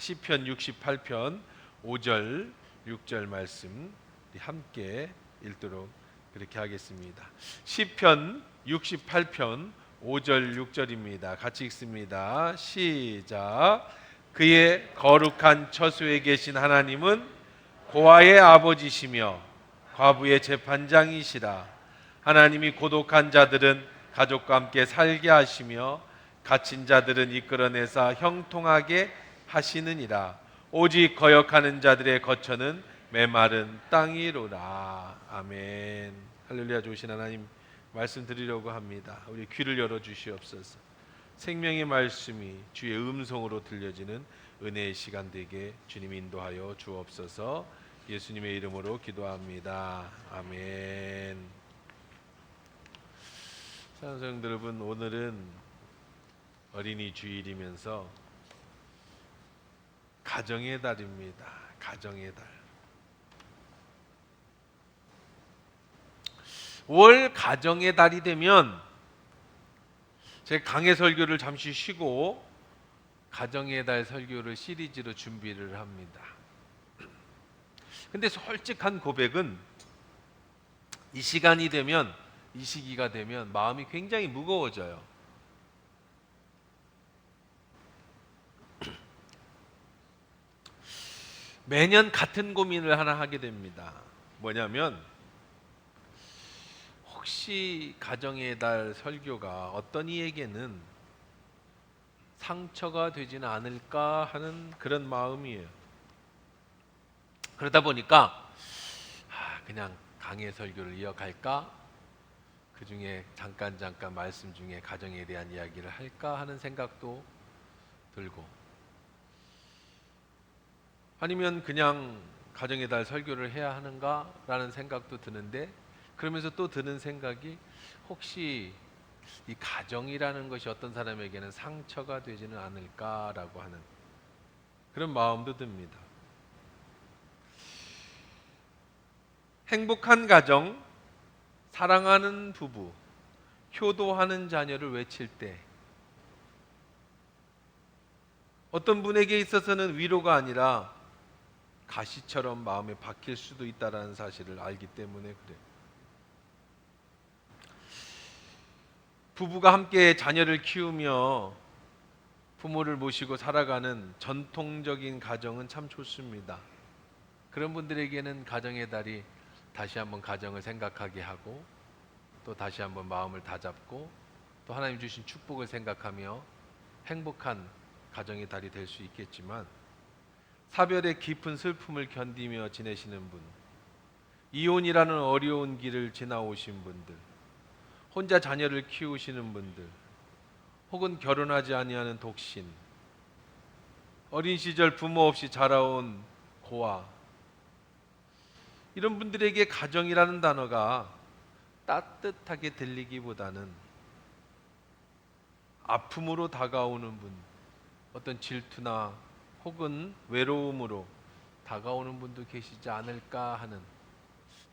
시편 68편 5절 6절 말씀 함께 읽도록 그렇게 하겠습니다. 시편 68편 5절 6절입니다. 같이 읽습니다. 시작. 그의 거룩한 처소에 계신 하나님은 고아의 아버지시며 과부의 재판장이시라. 하나님이 고독한 자들은 가족과 함께 살게 하시며 갇힌 자들은 이끌어내사 형통하게 하시느니라. 오직 거역하는 자들의 거처는 메마른 땅이로라. 아멘. 할렐루야. 좋으신 하나님, 말씀 드리려고 합니다. 우리 귀를 열어주시옵소서. 생명의 말씀이 주의 음성으로 들려지는 은혜의 시간 되게 주님 인도하여 주옵소서. 예수님의 이름으로 기도합니다. 아멘. 사랑하는 성도 여러분, 오늘은 어린이 주일이면서 가정의 달입니다. 가정의 달. 5월 가정의 달이 되면 제가 강해 설교를 잠시 쉬고 가정의 달 설교를 시리즈로 준비를 합니다. 근데 솔직한 고백은 이 시간이 되면, 이 시기가 되면 마음이 굉장히 무거워져요. 매년 같은 고민을 하나 하게 됩니다. 뭐냐면, 혹시 가정의 달 설교가 어떤 이에게는 상처가 되지는 않을까 하는 그런 마음이에요. 그러다 보니까 그냥 강의 설교를 이어갈까? 그 중에 잠깐 말씀 중에 가정에 대한 이야기를 할까 하는 생각도 들고, 아니면 그냥 가정의 달 설교를 해야 하는가 라는 생각도 드는데, 그러면서 또 드는 생각이 혹시 이 가정이라는 것이 어떤 사람에게는 상처가 되지는 않을까라고 하는 그런 마음도 듭니다. 행복한 가정, 사랑하는 부부, 효도하는 자녀를 외칠 때 어떤 분에게 있어서는 위로가 아니라 가시처럼 마음에 박힐 수도 있다는 사실을 알기 때문에 그래요. 부부가 함께 자녀를 키우며 부모를 모시고 살아가는 전통적인 가정은 참 좋습니다. 그런 분들에게는 가정의 달이 다시 한번 가정을 생각하게 하고, 또 다시 한번 마음을 다잡고, 또 하나님 주신 축복을 생각하며 행복한 가정의 달이 될 수 있겠지만, 사별의 깊은 슬픔을 견디며 지내시는 분, 이혼이라는 어려운 길을 지나오신 분들, 혼자 자녀를 키우시는 분들, 혹은 결혼하지 아니하는 독신, 어린 시절 부모 없이 자라온 고아, 이런 분들에게 가정이라는 단어가 따뜻하게 들리기보다는 아픔으로 다가오는 분, 어떤 질투나 혹은 외로움으로 다가오는 분도 계시지 않을까 하는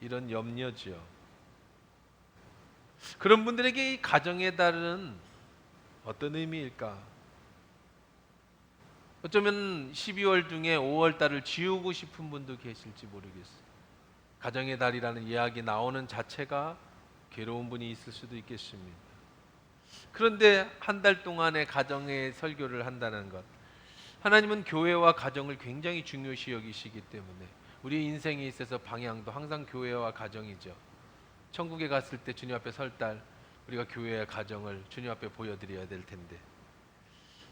이런 염려지요. 그런 분들에게 이 가정의 달은 어떤 의미일까? 어쩌면 12월 중에 5월 달을 지우고 싶은 분도 계실지 모르겠어요. 가정의 달이라는 이야기 나오는 자체가 괴로운 분이 있을 수도 있겠습니다. 그런데 한 달 동안의 가정의 설교를 한다는 것, 하나님은 교회와 가정을 굉장히 중요시 여기시기 때문에 우리 인생에 있어서 방향도 항상 교회와 가정이죠. 천국에 갔을 때 주님 앞에 설 때 우리가 교회의 가정을 주님 앞에 보여드려야 될 텐데,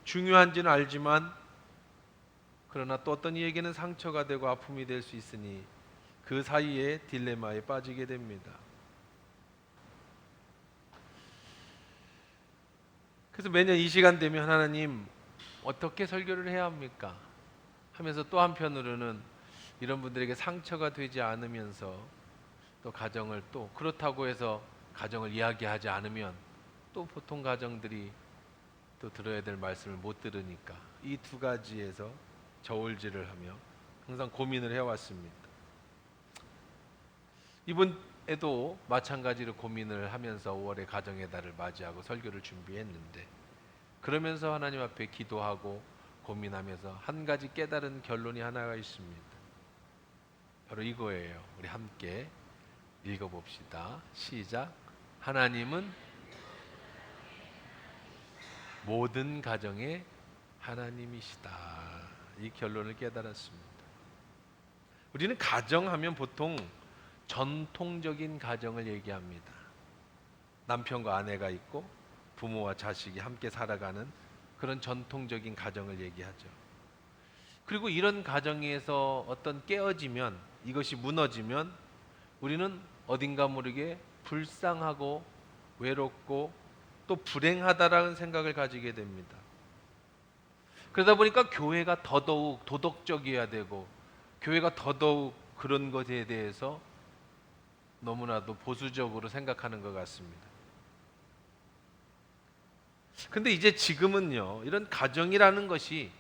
중요한지는 알지만 그러나 또 어떤 이에게는 상처가 되고 아픔이 될 수 있으니 그 사이에 딜레마에 빠지게 됩니다. 그래서 매년 이 시간 되면 하나님 어떻게 설교를 해야 합니까? 하면서 또 한편으로는 이런 분들에게 상처가 되지 않으면서 또 가정을, 또 그렇다고 해서 가정을 이야기하지 않으면 또 보통 가정들이 또 들어야 될 말씀을 못 들으니까, 이 두 가지에서 저울질을 하며 항상 고민을 해왔습니다. 이번에도 마찬가지로 고민을 하면서 5월의 가정의 달을 맞이하고 설교를 준비했는데, 그러면서 하나님 앞에 기도하고 고민하면서 한 가지 깨달은 결론이 하나가 있습니다. 바로 이거예요. 우리 함께 읽어봅시다. 시작. 하나님은 모든 가정의 하나님이시다. 이 결론을 깨달았습니다. 우리는 가정하면 보통 전통적인 가정을 얘기합니다. 남편과 아내가 있고 부모와 자식이 함께 살아가는 그런 전통적인 가정을 얘기하죠. 그리고 이런 가정에서 어떤 깨어지면, 이것이 무너지면 우리는 어딘가 모르게 불쌍하고 외롭고 또 불행하다라는 생각을 가지게 됩니다. 그러다 보니까 교회가 더더욱 도덕적이어야 되고 교회가 더더욱 그런 것에 대해서 너무나도 보수적으로 생각하는 것 같습니다. 근데 이제 지금은요, 이런 가정이라는 것이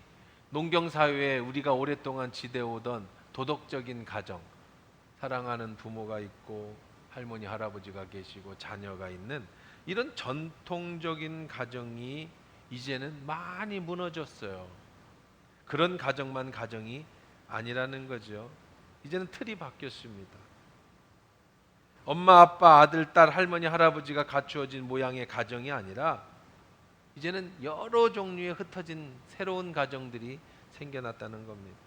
농경사회에 우리가 오랫동안 지대오던 도덕적인 가정, 사랑하는 부모가 있고 할머니 할아버지가 계시고 자녀가 있는 이런 전통적인 가정이 이제는 많이 무너졌어요. 그런 가정만 가정이 아니라는 거죠. 이제는 틀이 바뀌었습니다. 엄마 아빠 아들 딸 할머니 할아버지가 갖추어진 모양의 가정이 아니라 이제는 여러 종류의 흩어진 새로운 가정들이 생겨났다는 겁니다.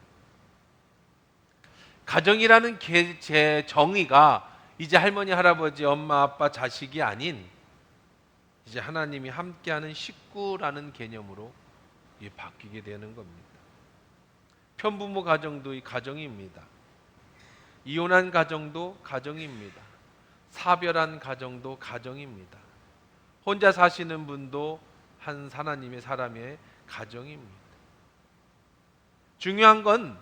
가정이라는 제 정의가 이제 할머니 할아버지 엄마 아빠 자식이 아닌 이제 하나님이 함께하는 식구라는 개념으로 바뀌게 되는 겁니다. 편부모 가정도 가정입니다. 이혼한 가정도 가정입니다. 사별한 가정도 가정입니다. 혼자 사시는 분도 한 하나님의 사람의 가정입니다. 중요한 건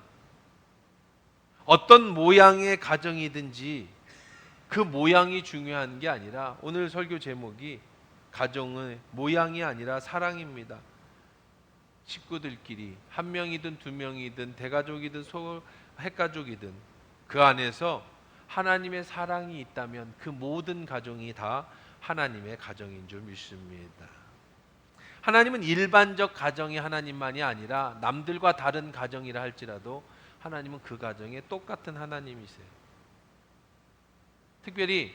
어떤 모양의 가정이든지 그 모양이 중요한 게 아니라 오늘 설교 제목이 가정의 모양이 아니라 사랑입니다. 식구들끼리 한 명이든 두 명이든 대가족이든 핵가족이든 그 안에서 하나님의 사랑이 있다면 그 모든 가정이 다 하나님의 가정인 줄 믿습니다. 하나님은 일반적 가정이 하나님만이 아니라 남들과 다른 가정이라 할지라도 하나님은 그 가정에 똑같은 하나님이세요. 특별히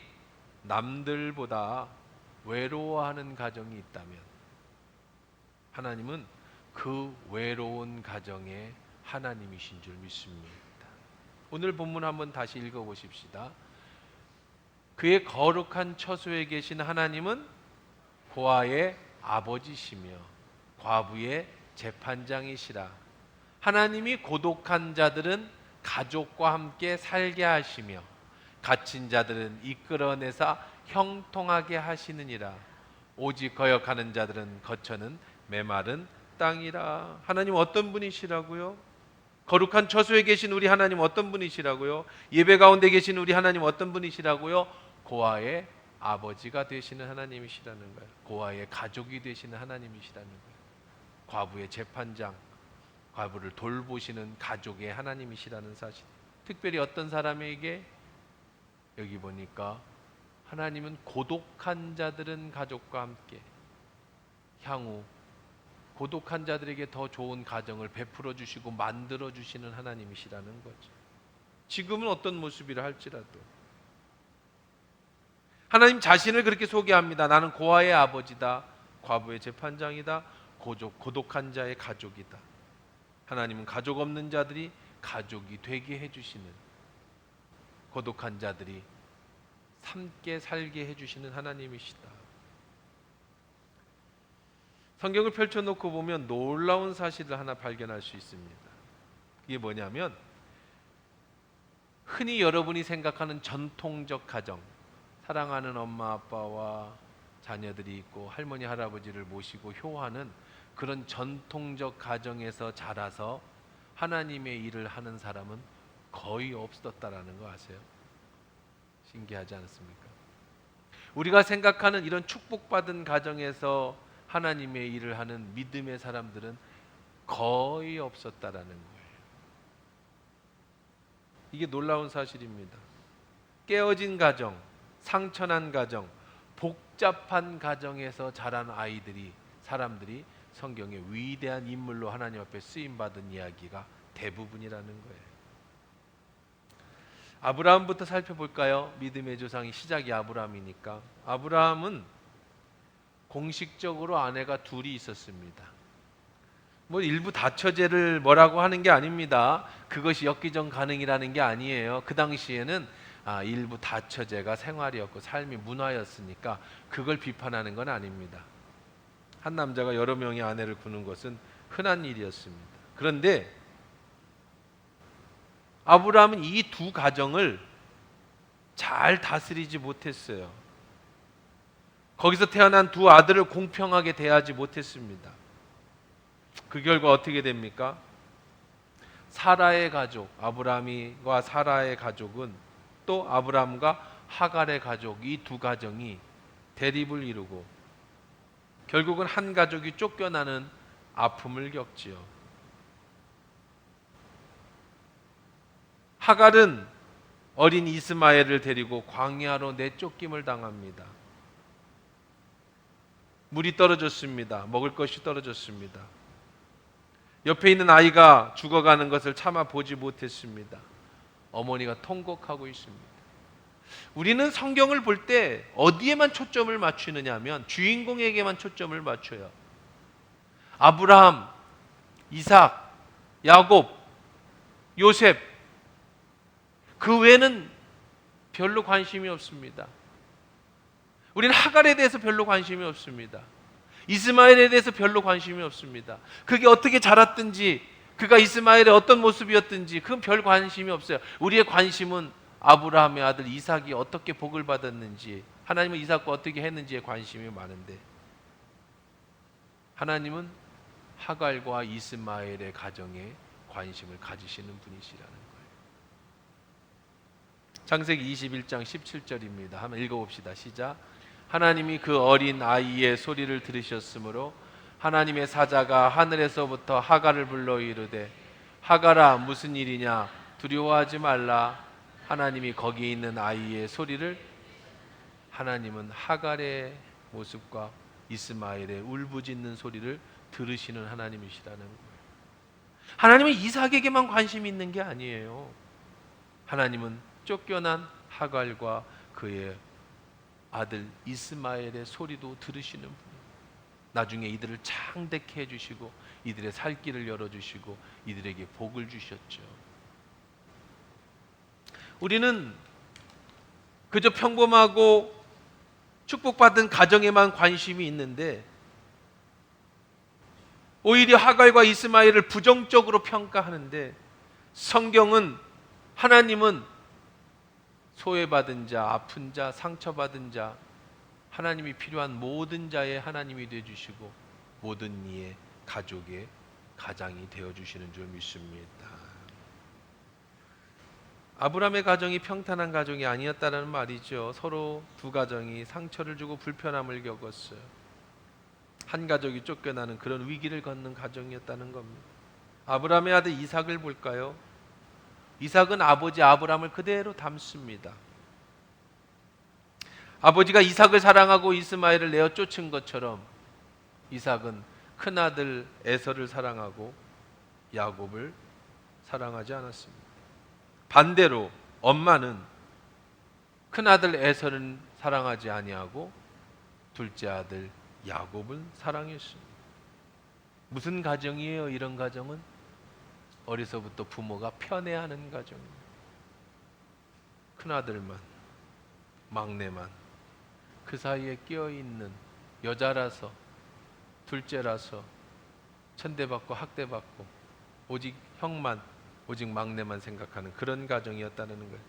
남들보다 외로워하는 가정이 있다면 하나님은 그 외로운 가정의 하나님이신 줄 믿습니다. 오늘 본문 한번 다시 읽어보십시다. 그의 거룩한 처소에 계신 하나님은 고아의 아버지시며 과부의 재판장이시라. 하나님이 고독한 자들은 가족과 함께 살게 하시며 갇힌 자들은 이끌어내사 형통하게 하시느니라. 오직 거역하는 자들은 거처는 메마른 땅이라. 하나님 어떤 분이시라고요? 거룩한 처소에 계신 우리 하나님 어떤 분이시라고요? 예배 가운데 계신 우리 하나님 어떤 분이시라고요? 고아의 아버지가 되시는 하나님이시라는 거예요. 고아의 가족이 되시는 하나님이시라는 거예요. 과부의 재판장, 과부를 돌보시는 가족의 하나님이시라는 사실. 특별히 어떤 사람에게 여기 보니까 하나님은 고독한 자들은 가족과 함께 향후 고독한 자들에게 더 좋은 가정을 베풀어 주시고 만들어 주시는 하나님이시라는 거죠. 지금은 어떤 모습이라 할지라도 하나님 자신을 그렇게 소개합니다. 나는 고아의 아버지다, 과부의 재판장이다, 고독한 자의 가족이다. 하나님은 가족 없는 자들이 가족이 되게 해주시는, 고독한 자들이 함께 살게 해주시는 하나님이시다. 성경을 펼쳐놓고 보면 놀라운 사실을 하나 발견할 수 있습니다. 이게 뭐냐면 흔히 여러분이 생각하는 전통적 가정, 사랑하는 엄마 아빠와 자녀들이 있고 할머니 할아버지를 모시고 효하는 그런 전통적 가정에서 자라서 하나님의 일을 하는 사람은 거의 없었다라는 거 아세요? 신기하지 않습니까? 우리가 생각하는 이런 축복받은 가정에서 하나님의 일을 하는 믿음의 사람들은 거의 없었다라는 거예요. 이게 놀라운 사실입니다. 깨어진 가정, 상처난 가정, 복잡한 가정에서 자란 아이들이 사람들이 성경의 위대한 인물로 하나님 앞에 쓰임받은 이야기가 대부분이라는 거예요. 아브라함부터 살펴볼까요? 믿음의 조상이 시작이 아브라함이니까. 아브라함은 공식적으로 아내가 둘이 있었습니다. 뭐 일부 다처제를 뭐라고 하는 게 아닙니다. 그것이 엽기적 가능이라는 게 아니에요. 그 당시에는 일부 다처제가 생활이었고 삶이 문화였으니까 그걸 비판하는 건 아닙니다. 한 남자가 여러 명의 아내를 구는 것은 흔한 일이었습니다. 그런데 아브라함은 이 두 가정을 잘 다스리지 못했어요. 거기서 태어난 두 아들을 공평하게 대하지 못했습니다. 그 결과 어떻게 됩니까? 사라의 가족, 아브라함과 사라의 가족은 또 아브라함과 하갈의 가족, 이 두 가정이 대립을 이루고 결국은 한 가족이 쫓겨나는 아픔을 겪지요. 하갈은 어린 이스마엘을 데리고 광야로 내쫓김을 당합니다. 물이 떨어졌습니다. 먹을 것이 떨어졌습니다. 옆에 있는 아이가 죽어가는 것을 참아 보지 못했습니다. 어머니가 통곡하고 있습니다. 우리는 성경을 볼 때 어디에만 초점을 맞추느냐 하면 주인공에게만 초점을 맞춰요. 아브라함, 이삭, 야곱, 요셉, 그 외에는 별로 관심이 없습니다. 우리는 하갈에 대해서 별로 관심이 없습니다. 이스마엘에 대해서 별로 관심이 없습니다. 그게 어떻게 자랐든지, 그가 이스마엘의 어떤 모습이었든지 그건 별 관심이 없어요. 우리의 관심은 아브라함의 아들 이삭이 어떻게 복을 받았는지, 하나님은 이삭과 어떻게 했는지에 관심이 많은데, 하나님은 하갈과 이스마엘의 가정에 관심을 가지시는 분이시라는 거예요. 창세기 21장 17절입니다. 한번 읽어봅시다. 시작. 하나님이 그 어린 아이의 소리를 들으셨으므로 하나님의 사자가 하늘에서부터 하갈을 불러 이르되 하갈아 무슨 일이냐 두려워하지 말라. 하나님이 거기 있는 아이의 소리를, 하나님은 하갈의 모습과 이스마엘의 울부짖는 소리를 들으시는 하나님이시라는 거예요. 하나님은 이삭에게만 관심이 있는 게 아니에요. 하나님은 쫓겨난 하갈과 그의 아들 이스마엘의 소리도 들으시는 분이에요. 나중에 이들을 창대케 해주시고 이들의 살 길을 열어주시고 이들에게 복을 주셨죠. 우리는 그저 평범하고 축복받은 가정에만 관심이 있는데 오히려 하갈과 이스마엘을 부정적으로 평가하는데, 성경은, 하나님은 소외받은 자, 아픈 자, 상처받은 자, 하나님이 필요한 모든 자의 하나님이 되어주시고 모든 이의 가족의 가장이 되어주시는 줄 믿습니다. 아브라함의 가정이 평탄한 가정이 아니었다는 말이죠. 서로 두 가정이 상처를 주고 불편함을 겪었어요. 한 가족이 쫓겨나는 그런 위기를 겪는 가정이었다는 겁니다. 아브라함의 아들 이삭을 볼까요? 이삭은 아버지 아브라함을 그대로 닮습니다. 아버지가 이삭을 사랑하고 이스마엘을 내어 쫓은 것처럼 이삭은 큰아들 에서를 사랑하고 야곱을 사랑하지 않았습니다. 반대로 엄마는 큰아들 에서는 사랑하지 아니하고 둘째 아들 야곱은 사랑했습니다. 무슨 가정이에요? 이런 가정은 어려서부터 부모가 편애하는 가정입니다. 큰아들만, 막내만, 그 사이에 끼어있는 여자라서, 둘째라서 천대받고 학대받고 오직 형만, 오직 막내만 생각하는 그런 가정이었다는 거예요.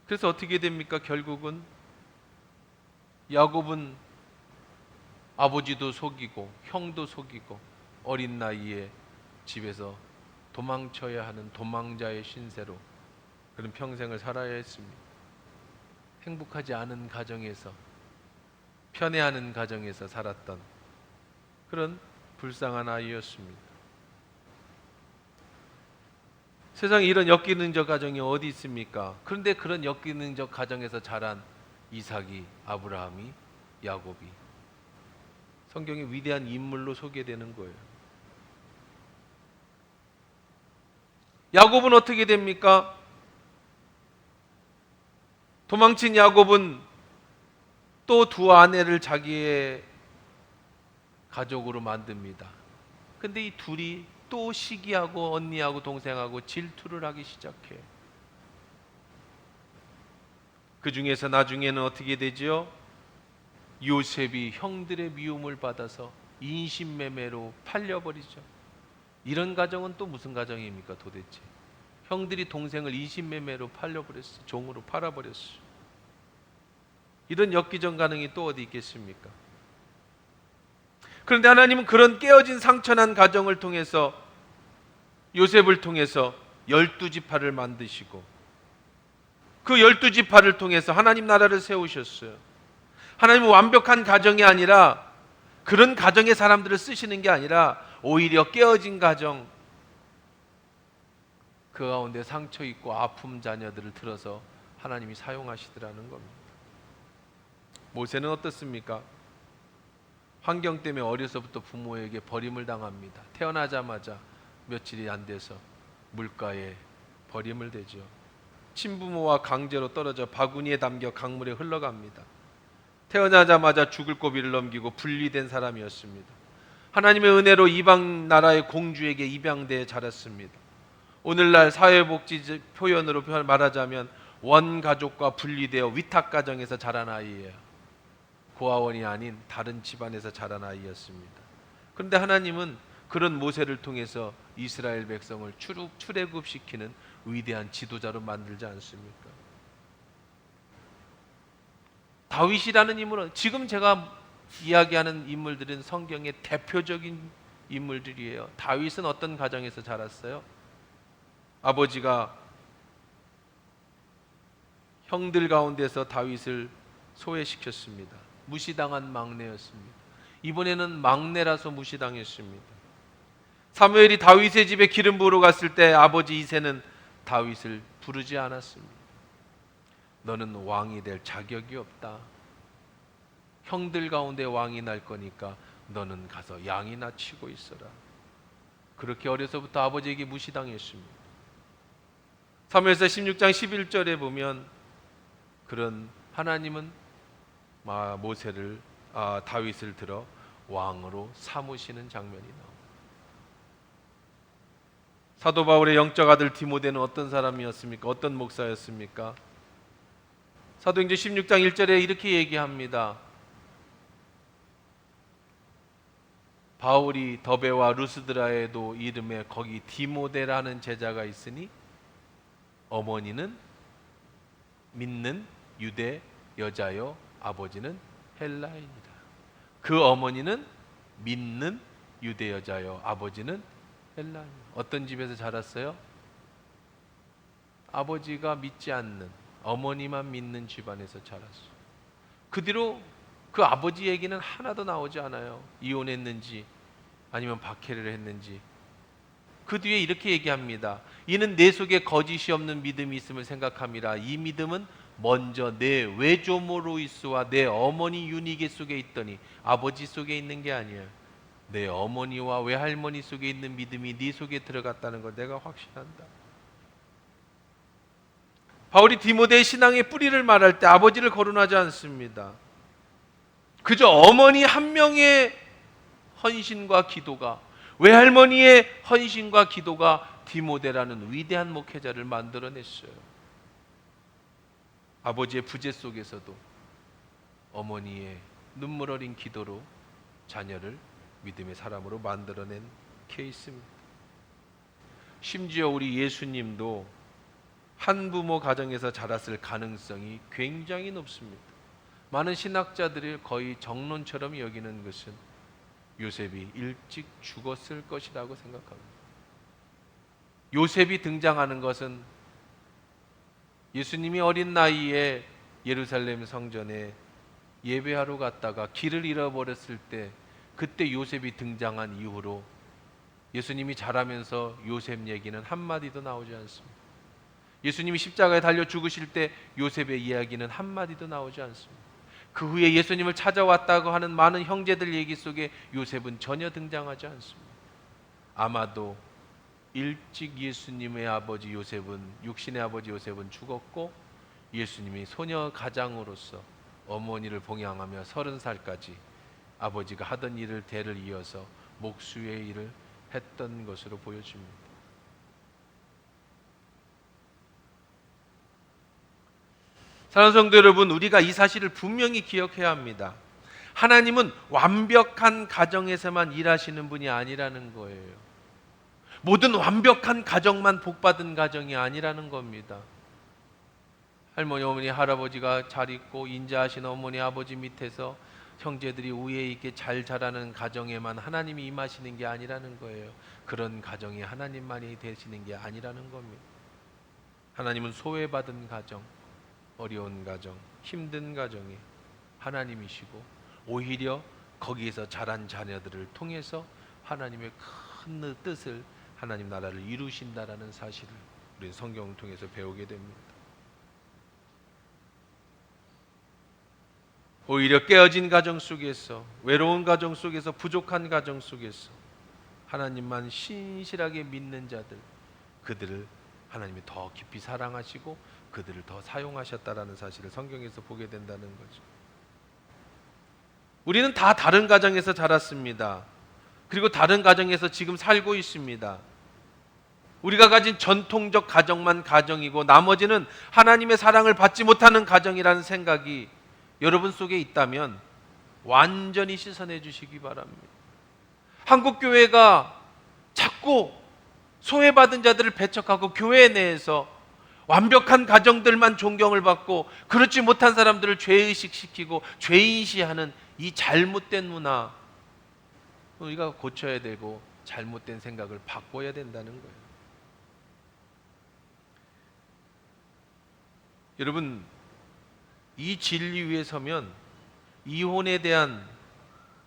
그래서 어떻게 됩니까? 결국은 야곱은 아버지도 속이고 형도 속이고 어린 나이에 집에서 도망쳐야 하는 도망자의 신세로 그런 평생을 살아야 했습니다. 행복하지 않은 가정에서, 편애하는 가정에서 살았던 그런 불쌍한 아이였습니다. 세상에 이런 엮이는적 가정이 어디 있습니까? 그런데 그런 엮이는적 가정에서 자란 이삭이, 아브라함이, 야곱이 성경의 위대한 인물로 소개되는 거예요. 야곱은 어떻게 됩니까? 도망친 야곱은 또 두 아내를 자기의 가족으로 만듭니다. 근데 이 둘이 또 시기하고 언니하고 동생하고 질투를 하기 시작해요. 그 중에서 나중에는 어떻게 되죠? 요셉이 형들의 미움을 받아서 인신매매로 팔려버리죠. 이런 가정은 또 무슨 가정입니까 도대체? 형들이 동생을 인신매매로 팔려버렸어요. 종으로 팔아버렸어요. 이런 엽기적 가능이 또 어디 있겠습니까? 그런데 하나님은 그런 깨어진 상처난 가정을 통해서 요셉을 통해서 12지파를 만드시고 그 12지파를 통해서 하나님 나라를 세우셨어요. 하나님은 완벽한 가정이 아니라 그런 가정의 사람들을 쓰시는 게 아니라 오히려 깨어진 가정, 그 가운데 상처 있고 아픔 자녀들을 들어서 하나님이 사용하시더라는 겁니다. 모세는 어떻습니까? 환경 때문에 어려서부터 부모에게 버림을 당합니다. 태어나자마자 며칠이 안 돼서 물가에 버림을 대죠. 친부모와 강제로 떨어져 바구니에 담겨 강물에 흘러갑니다. 태어나자마자 죽을 고비를 넘기고 분리된 사람이었습니다. 하나님의 은혜로 이방 나라의 공주에게 입양되어 자랐습니다. 오늘날 사회복지 표현으로 말하자면 원가족과 분리되어 위탁가정에서 자란 아이예요. 고아원이 아닌 다른 집안에서 자란 아이였습니다. 그런데 하나님은 그런 모세를 통해서 이스라엘 백성을 출애굽시키는 위대한 지도자로 만들지 않습니까? 다윗이라는 인물은 지금 제가 이야기하는 인물들은 성경의 대표적인 인물들이에요. 다윗은 어떤 가정에서 자랐어요? 아버지가 형들 가운데서 다윗을 소외시켰습니다. 무시당한 막내였습니다. 이번에는 막내라서 무시당했습니다. 사무엘이 다윗의 집에 기름 부으러 갔을 때 아버지 이새는 다윗을 부르지 않았습니다. 너는 왕이 될 자격이 없다. 형들 가운데 왕이 날 거니까 너는 가서 양이나 치고 있어라. 그렇게 어려서부터 아버지에게 무시당했습니다. 사무엘서 16장 11절에 보면 그런 하나님은 다윗을 들어 왕으로 삼으시는 장면이 나옵니다. 사도 바울의 영적 아들 디모데는 어떤 사람이었습니까? 어떤 목사였습니까? 사도행전 16장 1절에 이렇게 얘기합니다. 바울이 더베와 루스드라에도 이름에 거기 디모데라는 제자가 있으니 어머니는 믿는 유대 여자요 아버지는 헬라인이다. 그 어머니는 믿는 유대 여자요 아버지는 헬라인. 어떤 집에서 자랐어요? 아버지가 믿지 않는, 어머니만 믿는 집안에서 자랐어요. 그 뒤로 그 아버지 얘기는 하나도 나오지 않아요. 이혼했는지 아니면 박해를 했는지. 그 뒤에 이렇게 얘기합니다. 이는 내 속에 거짓이 없는 믿음이 있음을 생각함이라. 이 믿음은 먼저 내 외조모 로이스와 내 어머니 유니게 속에 있더니 아버지 속에 있는 게 아니에요. 내 어머니와 외할머니 속에 있는 믿음이 네 속에 들어갔다는 걸 내가 확신한다. 바울이 디모데의 신앙의 뿌리를 말할 때 아버지를 거론하지 않습니다. 그저 어머니 한 명의 헌신과 기도가, 외할머니의 헌신과 기도가 디모데라는 위대한 목회자를 만들어냈어요. 아버지의 부재 속에서도 어머니의 눈물 어린 기도로 자녀를 믿음의 사람으로 만들어낸 케이스입니다. 심지어 우리 예수님도 한부모 가정에서 자랐을 가능성이 굉장히 높습니다. 많은 신학자들이 거의 정론처럼 여기는 것은 요셉이 일찍 죽었을 것이라고 생각합니다. 요셉이 등장하는 것은 예수님이 어린 나이에 예루살렘 성전에 예배하러 갔다가 길을 잃어버렸을 때 그때 요셉이 등장한 이후로 예수님이 자라면서 요셉 얘기는 한마디도 나오지 않습니다. 예수님이 십자가에 달려 죽으실 때 요셉의 이야기는 한마디도 나오지 않습니다. 그 후에 예수님을 찾아왔다고 하는 많은 형제들 얘기 속에 요셉은 전혀 등장하지 않습니다. 아마도 일찍 예수님의 아버지 요셉은, 육신의 아버지 요셉은 죽었고 예수님이 소녀 가장으로서 어머니를 봉양하며 30살까지 아버지가 하던 일을 대를 이어서 목수의 일을 했던 것으로 보여집니다. 사랑하는 성도 여러분, 우리가 이 사실을 분명히 기억해야 합니다. 하나님은 완벽한 가정에서만 일하시는 분이 아니라는 거예요. 모든 완벽한 가정만 복받은 가정이 아니라는 겁니다. 할머니, 어머니, 할아버지가 잘 있고 인자하신 어머니, 아버지 밑에서 형제들이 우애 있게 잘 자라는 가정에만 하나님이 임하시는 게 아니라는 거예요. 그런 가정이 하나님만이 되시는 게 아니라는 겁니다. 하나님은 소외받은 가정, 어려운 가정, 힘든 가정이 하나님이시고 오히려 거기에서 자란 자녀들을 통해서 하나님의 큰 뜻을, 하나님 나라를 이루신다라는 사실을 우리 성경을 통해서 배우게 됩니다. 오히려 깨어진 가정 속에서, 외로운 가정 속에서, 부족한 가정 속에서 하나님만 신실하게 믿는 자들, 그들을 하나님이 더 깊이 사랑하시고 그들을 더 사용하셨다라는 사실을 성경에서 보게 된다는 거죠. 우리는 다 다른 가정에서 자랐습니다. 그리고 다른 가정에서 지금 살고 있습니다. 우리가 가진 전통적 가정만 가정이고 나머지는 하나님의 사랑을 받지 못하는 가정이라는 생각이 여러분 속에 있다면 완전히 씻어내 주시기 바랍니다. 한국교회가 자꾸 소외받은 자들을 배척하고 교회 내에서 완벽한 가정들만 존경을 받고 그렇지 못한 사람들을 죄의식시키고 죄인시하는 이 잘못된 문화, 우리가 고쳐야 되고 잘못된 생각을 바꿔야 된다는 거예요. 여러분, 이 진리 위에 서면 이혼에 대한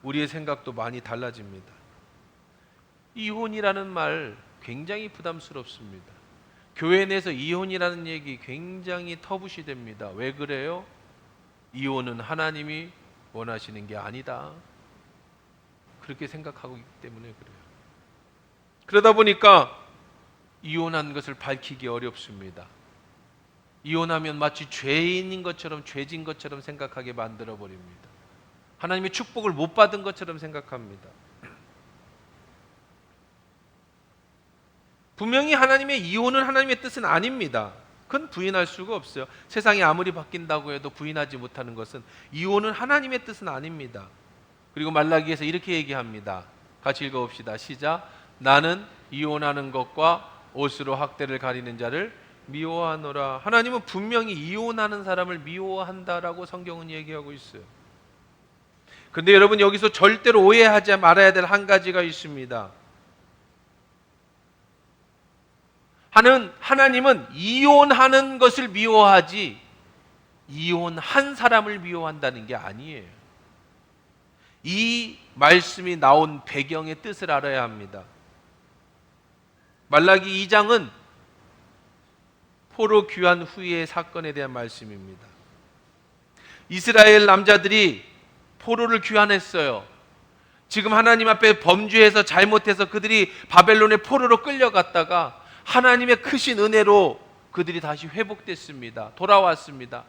우리의 생각도 많이 달라집니다. 이혼이라는 말 굉장히 부담스럽습니다. 교회 내에서 이혼이라는 얘기 굉장히 터부시 됩니다. 왜 그래요? 이혼은 하나님이 원하시는 게 아니다, 그렇게 생각하고 있기 때문에 그래요. 그러다 보니까 이혼한 것을 밝히기 어렵습니다. 이혼하면 마치 죄인인 것처럼, 죄진 것처럼 생각하게 만들어 버립니다. 하나님의 축복을 못 받은 것처럼 생각합니다. 분명히 하나님의 이혼은 하나님의 뜻은 아닙니다. 그건 부인할 수가 없어요. 세상이 아무리 바뀐다고 해도 부인하지 못하는 것은, 이혼은 하나님의 뜻은 아닙니다. 그리고 말라기에서 이렇게 얘기합니다. 같이 읽어봅시다. 시작. 나는 이혼하는 것과 옷으로 학대를 가리는 자를 미워하노라. 하나님은 분명히 이혼하는 사람을 미워한다라고 성경은 얘기하고 있어요. 그런데 여러분, 여기서 절대로 오해하지 말아야 될 한 가지가 있습니다. 하나님은 이혼하는 것을 미워하지 이혼한 사람을 미워한다는 게 아니에요. 이 말씀이 나온 배경의 뜻을 알아야 합니다. 말라기 2장은 포로 귀환 후의 사건에 대한 말씀입니다. 이스라엘 남자들이 포로를 귀환했어요. 지금 하나님 앞에 범죄해서 잘못해서 그들이 바벨론의 포로로 끌려갔다가 하나님의 크신 은혜로 그들이 다시 회복됐습니다. 돌아왔습니다.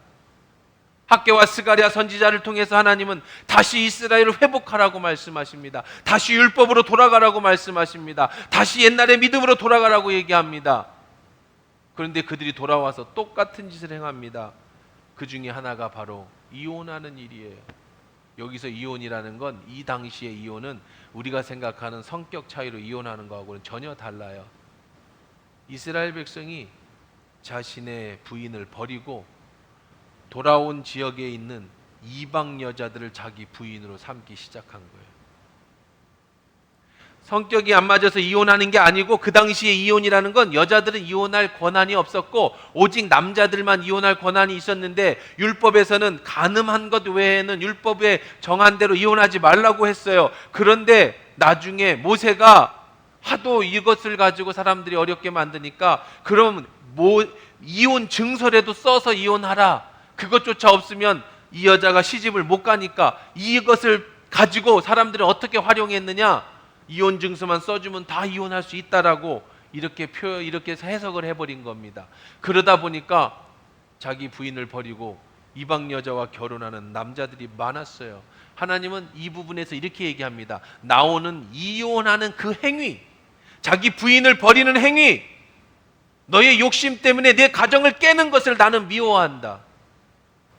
학개와 스가랴 선지자를 통해서 하나님은 다시 이스라엘을 회복하라고 말씀하십니다. 다시 율법으로 돌아가라고 말씀하십니다. 다시 옛날의 믿음으로 돌아가라고 얘기합니다. 그런데 그들이 돌아와서 똑같은 짓을 행합니다. 그 중에 하나가 바로 이혼하는 일이에요. 여기서 이혼이라는 건, 이 당시의 이혼은 우리가 생각하는 성격 차이로 이혼하는 거하고는 전혀 달라요. 이스라엘 백성이 자신의 부인을 버리고 돌아온 지역에 있는 이방 여자들을 자기 부인으로 삼기 시작한 거예요. 성격이 안 맞아서 이혼하는 게 아니고, 그 당시에 이혼이라는 건 여자들은 이혼할 권한이 없었고 오직 남자들만 이혼할 권한이 있었는데, 율법에서는 가늠한 것 외에는 율법에 정한 대로 이혼하지 말라고 했어요. 그런데 나중에 모세가 하도 이것을 가지고 사람들이 어렵게 만드니까, 그럼 이혼 증서라도 써서 이혼하라, 그것조차 없으면 이 여자가 시집을 못 가니까 이것을 가지고 사람들은 어떻게 활용했느냐? 이혼 증서만 써주면 다 이혼할 수 있다라고 이렇게 해석을 해버린 겁니다. 그러다 보니까 자기 부인을 버리고 이방 여자와 결혼하는 남자들이 많았어요. 하나님은 이 부분에서 이렇게 얘기합니다. 나오는 이혼하는 그 행위, 자기 부인을 버리는 행위, 너의 욕심 때문에 내 가정을 깨는 것을 나는 미워한다.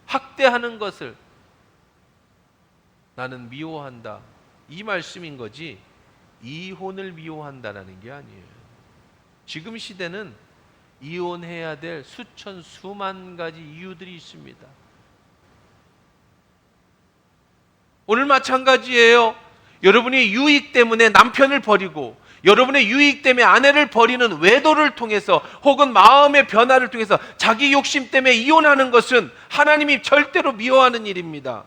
학대하는 것을 나는 미워한다. 이 말씀인 거지 이혼을 미워한다라는 게 아니에요. 지금 시대는 이혼해야 될 수천 수만 가지 이유들이 있습니다. 오늘 마찬가지예요. 여러분이 유익 때문에 남편을 버리고 여러분의 유익 때문에 아내를 버리는 외도를 통해서 혹은 마음의 변화를 통해서 자기 욕심 때문에 이혼하는 것은 하나님이 절대로 미워하는 일입니다.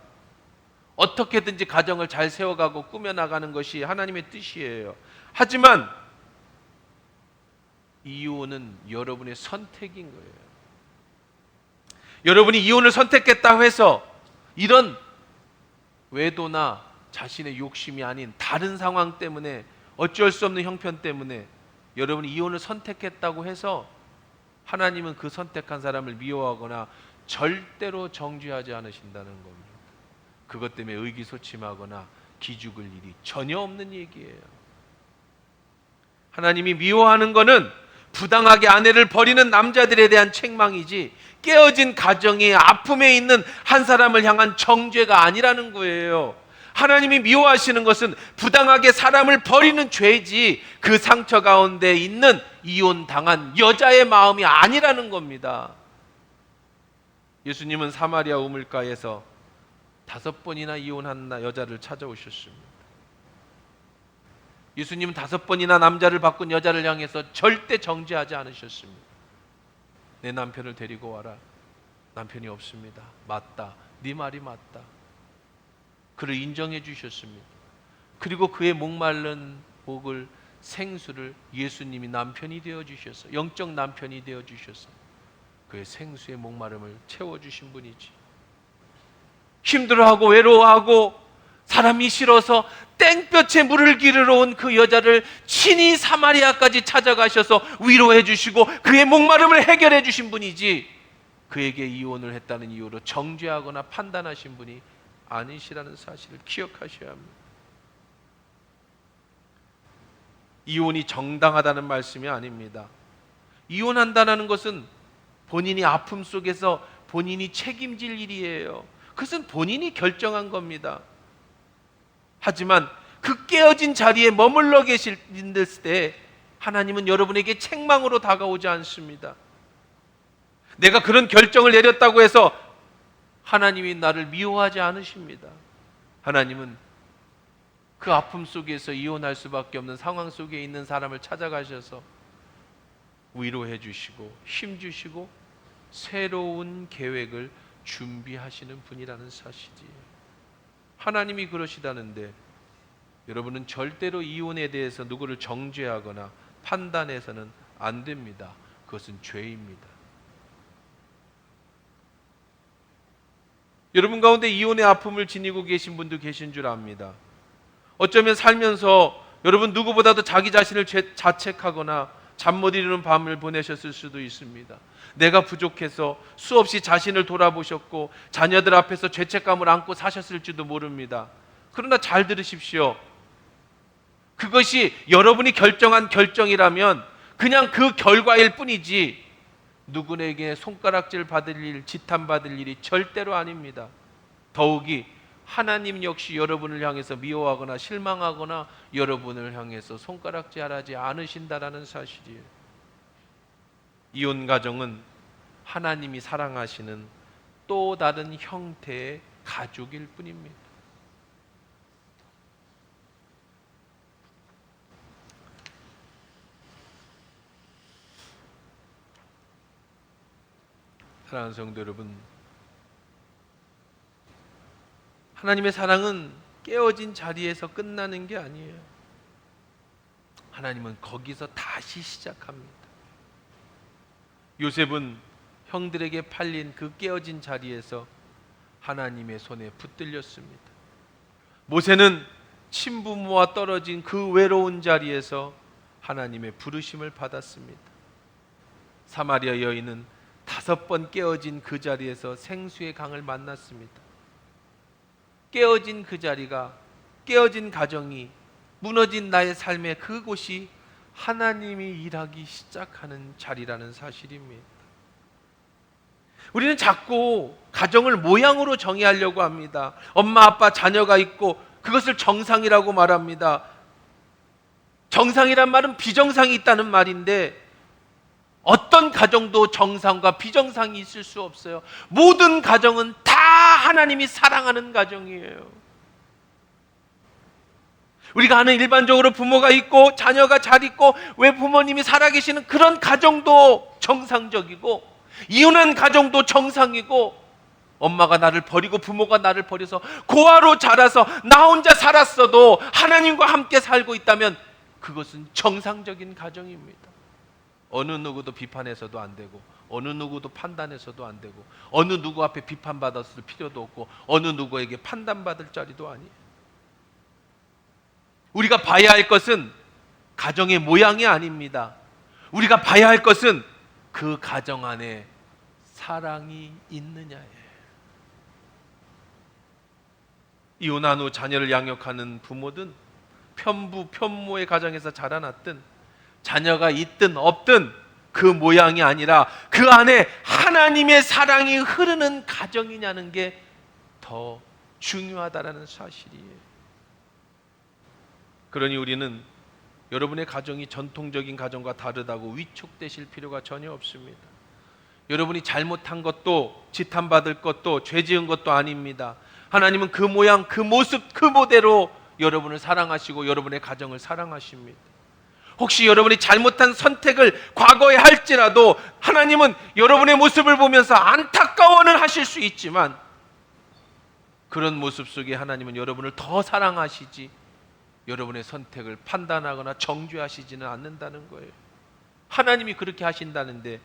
어떻게든지 가정을 잘 세워가고 꾸며나가는 것이 하나님의 뜻이에요. 하지만 이혼은 여러분의 선택인 거예요. 여러분이 이혼을 선택했다고 해서 이런 외도나 자신의 욕심이 아닌 다른 상황 때문에 어쩔 수 없는 형편 때문에 여러분이 이혼을 선택했다고 해서 하나님은 그 선택한 사람을 미워하거나 절대로 정죄하지 않으신다는 겁니다. 그것 때문에 의기소침하거나 기죽을 일이 전혀 없는 얘기예요. 하나님이 미워하는 것은 부당하게 아내를 버리는 남자들에 대한 책망이지 깨어진 가정의 아픔에 있는 한 사람을 향한 정죄가 아니라는 거예요. 하나님이 미워하시는 것은 부당하게 사람을 버리는 죄지 그 상처 가운데 있는 이혼당한 여자의 마음이 아니라는 겁니다. 예수님은 사마리아 우물가에서 5번이나 이혼한 여자를 찾아오셨습니다. 예수님은 5번이나 남자를 바꾼 여자를 향해서 절대 정죄하지 않으셨습니다. 내 남편을 데리고 와라. 남편이 없습니다. 맞다. 네 말이 맞다. 그를 인정해 주셨습니다. 그리고 그의 목마른 목을 생수를 예수님이 남편이 되어 주셔서 영적 남편이 되어 주셔서 그의 생수의 목마름을 채워 주신 분이지. 힘들어하고 외로워하고 사람이 싫어서 땡볕에 물을 기르러 온 그 여자를 친히 사마리아까지 찾아가셔서 위로해 주시고 그의 목마름을 해결해 주신 분이지 그에게 이혼을 했다는 이유로 정죄하거나 판단하신 분이 아니시라는 사실을 기억하셔야 합니다. 이혼이 정당하다는 말씀이 아닙니다. 이혼한다는 것은 본인이 아픔 속에서 본인이 책임질 일이에요. 그것은 본인이 결정한 겁니다. 하지만 그 깨어진 자리에 머물러 계실 때 하나님은 여러분에게 책망으로 다가오지 않습니다. 내가 그런 결정을 내렸다고 해서 하나님이 나를 미워하지 않으십니다. 하나님은 그 아픔 속에서 이혼할 수밖에 없는 상황 속에 있는 사람을 찾아가셔서 위로해 주시고 힘 주시고 새로운 계획을 준비하시는 분이라는 사실이에요. 하나님이 그러시다는데 여러분은 절대로 이혼에 대해서 누구를 정죄하거나 판단해서는 안 됩니다. 그것은 죄입니다. 여러분 가운데 이혼의 아픔을 지니고 계신 분도 계신 줄 압니다. 어쩌면 살면서 여러분 누구보다도 자기 자신을 자책하거나 잠 못 이루는 밤을 보내셨을 수도 있습니다. 내가 부족해서 수없이 자신을 돌아보셨고 자녀들 앞에서 죄책감을 안고 사셨을지도 모릅니다. 그러나 잘 들으십시오. 그것이 여러분이 결정한 결정이라면 그냥 그 결과일 뿐이지 누구에게 손가락질 받을 일, 지탄 받을 일이 절대로 아닙니다. 더욱이 하나님 역시 여러분을 향해서 미워하거나 실망하거나 여러분을 향해서 손가락질하지 않으신다라는 사실이에요. 이혼 가정은 하나님이 사랑하시는 또 다른 형태의 가족일 뿐입니다. 사랑하는 성도 여러분, 하나님의 사랑은 깨어진 자리에서 끝나는 게 아니에요. 하나님은 거기서 다시 시작합니다. 요셉은 형들에게 팔린 그 깨어진 자리에서 하나님의 손에 붙들렸습니다. 모세는 친부모와 떨어진 그 외로운 자리에서 하나님의 부르심을 받았습니다. 사마리아 여인은 5번 깨어진 그 자리에서 생수의 강을 만났습니다. 깨어진 그 자리가, 깨어진 가정이, 무너진 나의 삶의 그곳이 하나님이 일하기 시작하는 자리라는 사실입니다. 우리는 자꾸 가정을 모양으로 정의하려고 합니다. 엄마, 아빠, 자녀가 있고 그것을 정상이라고 말합니다. 정상이란 말은 비정상이 있다는 말인데 어떤 가정도 정상과 비정상이 있을 수 없어요. 모든 가정은 다 하나님이 사랑하는 가정이에요. 우리가 아는 일반적으로 부모가 있고 자녀가 잘 있고 외부모님이 살아계시는 그런 가정도 정상적이고, 이혼한 가정도 정상이고, 엄마가 나를 버리고 부모가 나를 버려서 고아로 자라서 나 혼자 살았어도 하나님과 함께 살고 있다면 그것은 정상적인 가정입니다. 어느 누구도 비판해서도 안 되고, 어느 누구도 판단해서도 안 되고, 어느 누구 앞에 비판받았을 필요도 없고, 어느 누구에게 판단받을 자리도 아니에요. 우리가 봐야 할 것은 가정의 모양이 아닙니다. 우리가 봐야 할 것은 그 가정 안에 사랑이 있느냐예요. 이혼한 후 자녀를 양육하는 부모든 편부, 편모의 가정에서 자라났든 자녀가 있든 없든 그 모양이 아니라 그 안에 하나님의 사랑이 흐르는 가정이냐는 게 더 중요하다라는 사실이에요. 그러니 우리는 여러분의 가정이 전통적인 가정과 다르다고 위축되실 필요가 전혀 없습니다. 여러분이 잘못한 것도 지탄받을 것도 죄 지은 것도 아닙니다. 하나님은 그 모양, 그 모습, 그 모델로 여러분을 사랑하시고 여러분의 가정을 사랑하십니다. 혹시 여러분이 잘못한 선택을 과거에 할지라도 하나님은 여러분의 모습을 보면서 안타까워는 하실 수 있지만 그런 모습 속에 하나님은 여러분을 더 사랑하시지 여러분의 선택을 판단하거나 정죄하시지는 않는다는 거예요. 하나님이 그렇게 하신다는데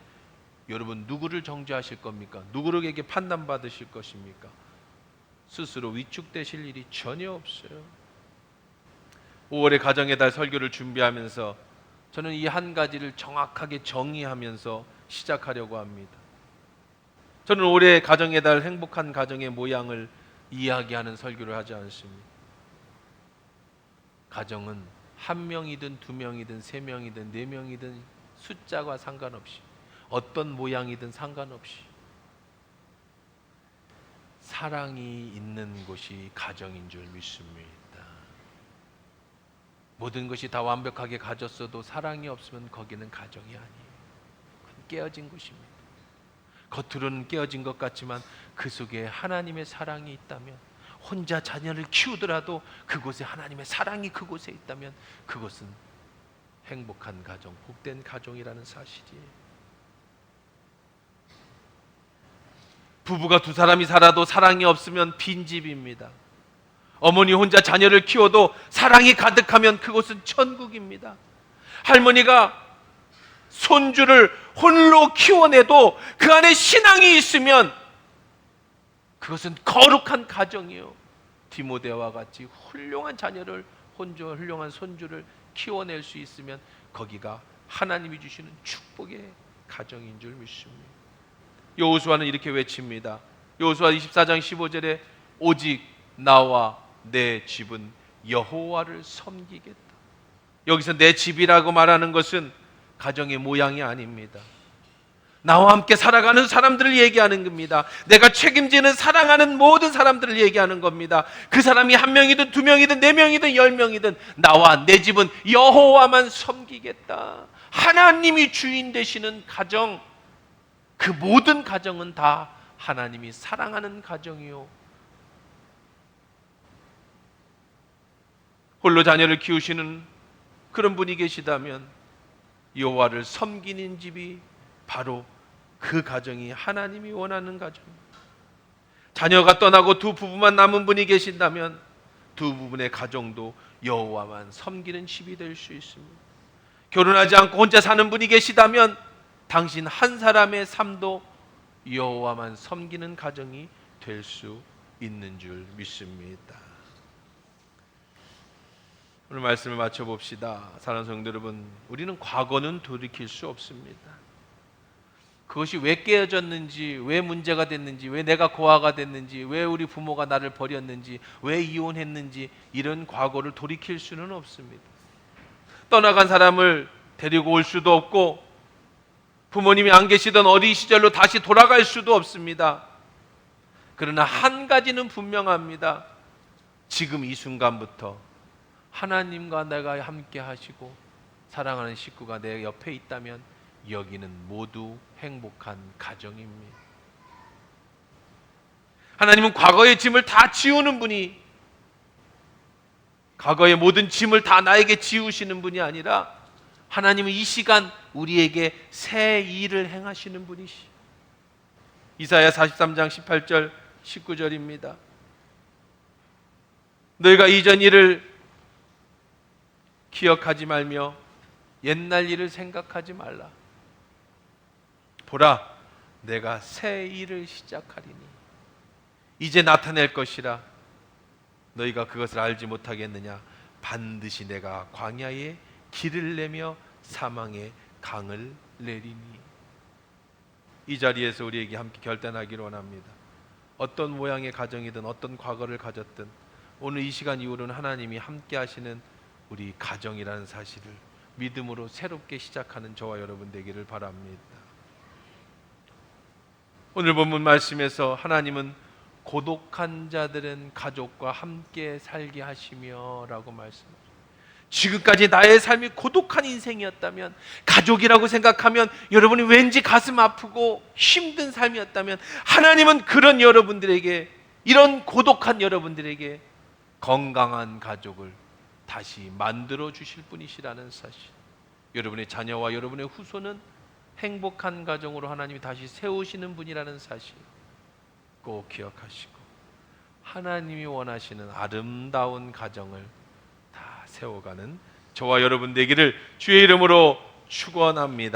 여러분 누구를 정죄하실 겁니까? 누구에게 판단받으실 것입니까? 스스로 위축되실 일이 전혀 없어요. 5월의 가정의 달 설교를 준비하면서 저는 이 한 가지를 정확하게 정의하면서 시작하려고 합니다. 저는 올해 가정의 달 행복한 가정의 모양을 이야기하는 설교를 하지 않습니다. 가정은 한 명이든 두 명이든 세 명이든 네 명이든 숫자와 상관없이 어떤 모양이든 상관없이 사랑이 있는 곳이 가정인 줄 믿습니다. 모든 것이 다 완벽하게 가졌어도 사랑이 없으면 거기는 가정이 아니에요. 그건 깨어진 곳입니다. 겉으로는 깨어진 것 같지만 그 속에 하나님의 사랑이 있다면, 혼자 자녀를 키우더라도 그곳에 하나님의 사랑이 그곳에 있다면 그것은 행복한 가정, 복된 가정이라는 사실이에요. 부부가 두 사람이 살아도 사랑이 없으면 빈집입니다. 어머니 혼자 자녀를 키워도 사랑이 가득하면 그곳은 천국입니다. 할머니가 손주를 홀로 키워내도 그 안에 신앙이 있으면 그것은 거룩한 가정이요. 디모데와 같이 훌륭한 자녀를, 훌륭한 손주를 키워낼 수 있으면 거기가 하나님이 주시는 축복의 가정인 줄 믿습니다. 여호수아는 이렇게 외칩니다. 여호수아 24장 15절에 오직 나와 내 집은 여호와를 섬기겠다. 여기서 내 집이라고 말하는 것은 가정의 모양이 아닙니다. 나와 함께 살아가는 사람들을 얘기하는 겁니다. 내가 책임지는 사랑하는 모든 사람들을 얘기하는 겁니다. 그 사람이 한 명이든 두 명이든 네 명이든 10명이든 나와 내 집은 여호와만 섬기겠다. 하나님이 주인 되시는 가정, 그 모든 가정은 다 하나님이 사랑하는 가정이요. 홀로 자녀를 키우시는 그런 분이 계시다면 여호와를 섬기는 집이 바로 그 가정이 하나님이 원하는 가정입니다. 자녀가 떠나고 두 부부만 남은 분이 계신다면 두 부분의 가정도 여호와만 섬기는 집이 될 수 있습니다. 결혼하지 않고 혼자 사는 분이 계시다면 당신 한 사람의 삶도 여호와만 섬기는 가정이 될 수 있는 줄 믿습니다. 오늘 말씀을 마쳐봅시다. 사랑하는 성도 여러분, 우리는 과거는 돌이킬 수 없습니다. 그것이 왜 깨어졌는지, 왜 문제가 됐는지, 왜 내가 고아가 됐는지, 왜 우리 부모가 나를 버렸는지, 왜 이혼했는지, 이런 과거를 돌이킬 수는 없습니다. 떠나간 사람을 데리고 올 수도 없고, 부모님이 안 계시던 어린 시절로 다시 돌아갈 수도 없습니다. 그러나 한 가지는 분명합니다. 지금 이 순간부터 하나님과 내가 함께 하시고 사랑하는 식구가 내 옆에 있다면 여기는 모두 행복한 가정입니다. 하나님은 과거의 짐을 다 지우는 분이, 과거의 모든 짐을 다 나에게 지우시는 분이 아니라 하나님은 이 시간 우리에게 새 일을 행하시는 분이시. 이사야 43장 18절 19절입니다. 너희가 이전 일을 기억하지 말며 옛날 일을 생각하지 말라. 보라, 내가 새 일을 시작하리니 이제 나타낼 것이라. 너희가 그것을 알지 못하겠느냐? 반드시 내가 광야에 길을 내며 사망의 강을 내리니. 이 자리에서 우리에게 함께 결단하기를 원합니다. 어떤 모양의 가정이든 어떤 과거를 가졌든 오늘 이 시간 이후로는 하나님이 함께 하시는 우리 가정이라는 사실을 믿음으로 새롭게 시작하는 저와 여러분 되기를 바랍니다. 오늘 본문 말씀에서 하나님은 고독한 자들은 가족과 함께 살게 하시며 라고 말씀하십니다. 지금까지 나의 삶이 고독한 인생이었다면, 가족이라고 생각하면 여러분이 왠지 가슴 아프고 힘든 삶이었다면 하나님은 그런 여러분들에게, 이런 고독한 여러분들에게 건강한 가족을 다시 만들어 주실 분이시라는 사실, 여러분의 자녀와 여러분의 후손은 행복한 가정으로 하나님이 다시 세우시는 분이라는 사실 꼭 기억하시고 하나님이 원하시는 아름다운 가정을 다 세워가는 저와 여러분 되기를 주의 이름으로 축원합니다.